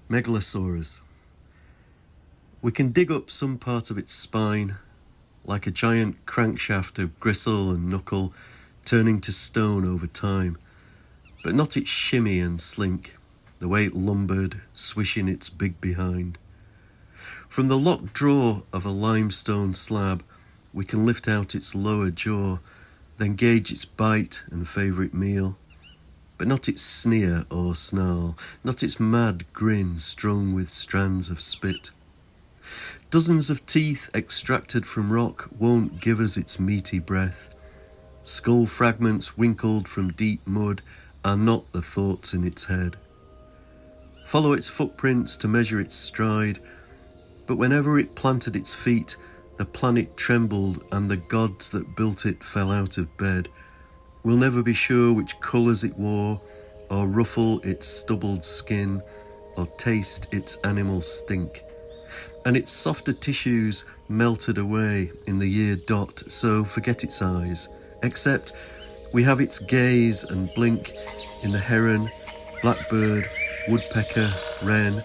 Megalosaurus. We can dig up some part of its spine, like a giant crankshaft of gristle and knuckle turning to stone over time, but not its shimmy and slink, the way it lumbered, swishing its big behind. From the locked drawer of a limestone slab, we can lift out its lower jaw, then gauge its bite and favourite meal, but not its sneer or snarl, not its mad grin strung with strands of spit. Dozens of teeth extracted from rock won't give us its meaty breath. Skull fragments wrinkled from deep mud are not the thoughts in its head. Follow its footprints to measure its stride, but whenever it planted its feet, the planet trembled and the gods that built it fell out of bed. We'll never be sure which colours it wore, or ruffle its stubbled skin, or taste its animal stink. And its softer tissues melted away in the year dot, so forget its eyes, except we have its gaze and blink in the heron, blackbird, woodpecker, wren,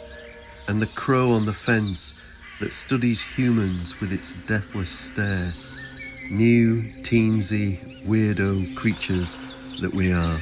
and the crow on the fence that studies humans with its deathless stare. New, teensy, weirdo creatures that we are.